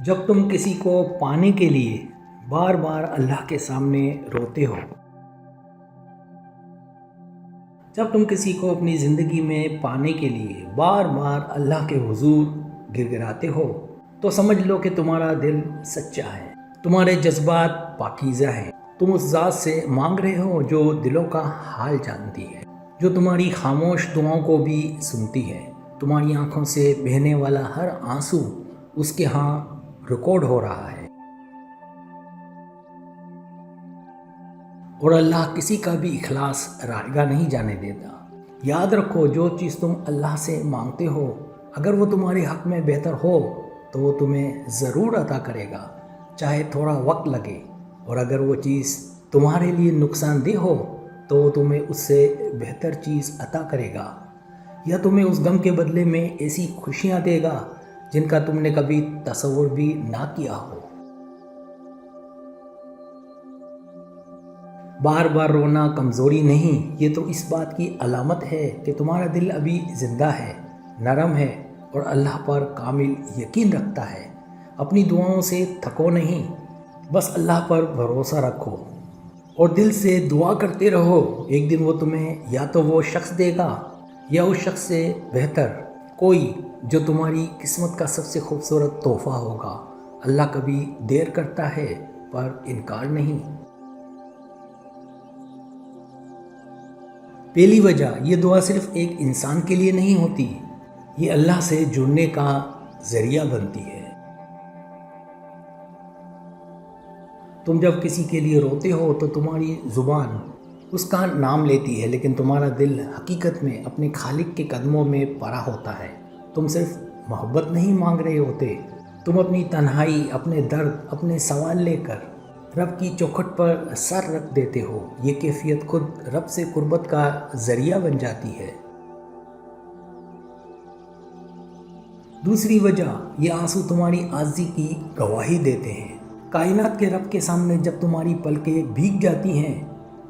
جب تم کسی کو پانے کے لیے بار بار اللہ کے سامنے روتے ہو، جب تم کسی کو اپنی زندگی میں پانے کے لیے بار بار اللہ کے حضور گر گراتے ہو، تو سمجھ لو کہ تمہارا دل سچا ہے، تمہارے جذبات پاکیزہ ہیں۔ تم اس ذات سے مانگ رہے ہو جو دلوں کا حال جانتی ہے، جو تمہاری خاموش دعاؤں کو بھی سنتی ہے۔ تمہاری آنکھوں سے بہنے والا ہر آنسو اس کے ہاں ریکارڈ ہو رہا ہے، اور اللہ کسی کا بھی اخلاص رائگاں نہیں جانے دیتا۔ یاد رکھو، جو چیز تم اللہ سے مانگتے ہو، اگر وہ تمہارے حق میں بہتر ہو تو وہ تمہیں ضرور عطا کرے گا، چاہے تھوڑا وقت لگے۔ اور اگر وہ چیز تمہارے لیے نقصان دہ ہو تو وہ تمہیں اس سے بہتر چیز عطا کرے گا، یا تمہیں اس غم کے بدلے میں ایسی خوشیاں دے گا جن کا تم نے کبھی تصور بھی نہ کیا ہو۔ بار بار رونا کمزوری نہیں، یہ تو اس بات کی علامت ہے کہ تمہارا دل ابھی زندہ ہے، نرم ہے اور اللہ پر کامل یقین رکھتا ہے۔ اپنی دعاؤں سے تھکو نہیں، بس اللہ پر بھروسہ رکھو اور دل سے دعا کرتے رہو۔ ایک دن وہ تمہیں یا تو وہ شخص دے گا یا اس شخص سے بہتر کوئی، جو تمہاری قسمت کا سب سے خوبصورت تحفہ ہوگا۔ اللہ کبھی دیر کرتا ہے پر انکار نہیں۔ پہلی وجہ، یہ دعا صرف ایک انسان کے لیے نہیں ہوتی، یہ اللہ سے جڑنے کا ذریعہ بنتی ہے۔ تم جب کسی کے لیے روتے ہو تو تمہاری زبان اس کا نام لیتی ہے، لیکن تمہارا دل حقیقت میں اپنے خالق کے قدموں میں پڑا ہوتا ہے۔ تم صرف محبت نہیں مانگ رہے ہوتے، تم اپنی تنہائی، اپنے درد، اپنے سوال لے کر رب کی چوکھٹ پر سر رکھ دیتے ہو۔ یہ کیفیت خود رب سے قربت کا ذریعہ بن جاتی ہے۔ دوسری وجہ، یہ آنسو تمہاری عاجزی کی گواہی دیتے ہیں۔ کائنات کے رب کے سامنے جب تمہاری پلکیں بھیگ جاتی ہیں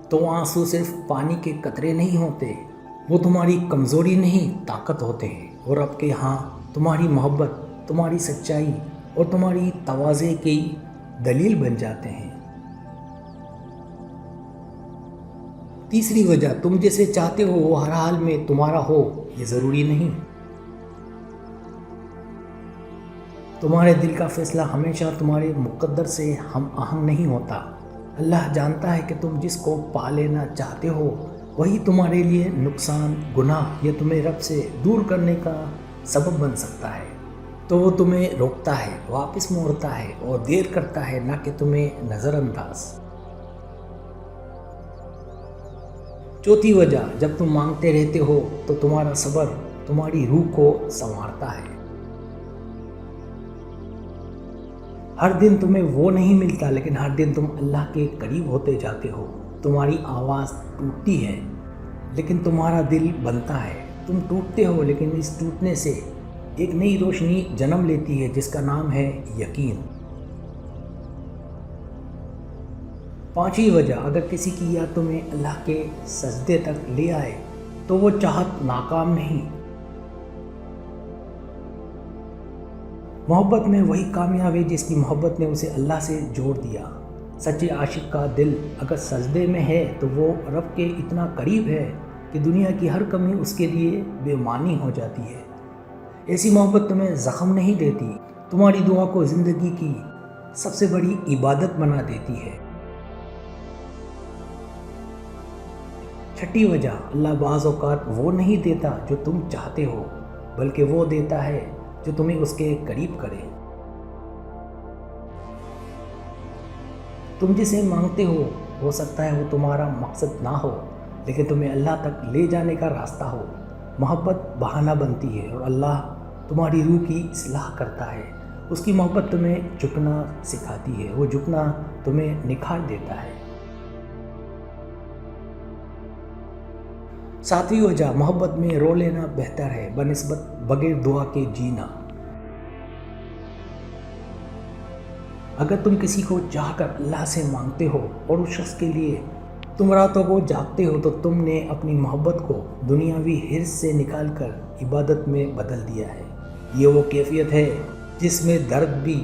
تو وہ آنسو صرف پانی کے قطرے نہیں ہوتے، وہ تمہاری کمزوری نہیں، طاقت ہوتے ہیں، اور رب کے ہاں تمہاری محبت، تمہاری سچائی اور تمہاری تواضع کی دلیل بن جاتے ہیں۔ تیسری وجہ، تم جیسے چاہتے ہو وہ ہر حال میں تمہارا ہو، یہ ضروری نہیں۔ تمہارے دل کا فیصلہ ہمیشہ تمہارے مقدر سے ہم آہنگ نہیں ہوتا۔ اللہ جانتا ہے کہ تم جس کو پا لینا چاہتے ہو وہی تمہارے لیے نقصان، گناہ یا تمہیں رب سے دور کرنے کا سبب بن سکتا ہے، تو وہ تمہیں روکتا ہے، واپس موڑتا ہے اور دیر کرتا ہے، نہ کہ تمہیں نظر انداز۔ چوتھی وجہ، جب تم مانگتے رہتے ہو تو تمہارا صبر تمہاری روح کو سنوارتا ہے۔ ہر دن تمہیں وہ نہیں ملتا، لیکن ہر دن تم اللہ کے قریب ہوتے جاتے ہو۔ تمہاری آواز ٹوٹتی ہے لیکن تمہارا دل بنتا ہے۔ تم ٹوٹتے ہو لیکن اس ٹوٹنے سے ایک نئی روشنی جنم لیتی ہے جس کا نام ہے یقین۔ پانچویں وجہ، اگر کسی کی یاد تمہیں اللہ کے سجدے تک لے آئے تو وہ چاہت ناکام نہیں۔ محبت میں وہی کامیاب ہے جس کی محبت نے اسے اللہ سے جوڑ دیا۔ سچے عاشق کا دل اگر سجدے میں ہے تو وہ رب کے اتنا قریب ہے کہ دنیا کی ہر کمی اس کے لیے بے معنی ہو جاتی ہے۔ ایسی محبت تمہیں زخم نہیں دیتی، تمہاری دعا کو زندگی کی سب سے بڑی عبادت بنا دیتی ہے۔ چھٹی وجہ، اللہ بعض اوقات وہ نہیں دیتا جو تم چاہتے ہو، بلکہ وہ دیتا ہے جو تمہیں اس کے قریب کرے۔ تم جسے مانگتے ہو سکتا ہے وہ تمہارا مقصد نہ ہو، لیکن تمہیں اللہ تک لے جانے کا راستہ ہو۔ محبت بہانہ بنتی ہے اور اللہ تمہاری روح کی اصلاح کرتا ہے۔ اس کی محبت تمہیں جھکنا سکھاتی ہے، وہ جھکنا تمہیں نکھار دیتا ہے۔ ساتویں وجہ، محبت میں رو لینا بہتر ہے بنسبت بغیر دعا کے جینا۔ اگر تم کسی کو چاہ کر اللہ سے مانگتے ہو اور اس شخص کے لیے تم راتوں کو جاگتے ہو تو تم نے اپنی محبت کو دنیاوی حرص سے نکال کر عبادت میں بدل دیا ہے۔ یہ وہ کیفیت ہے جس میں درد بھی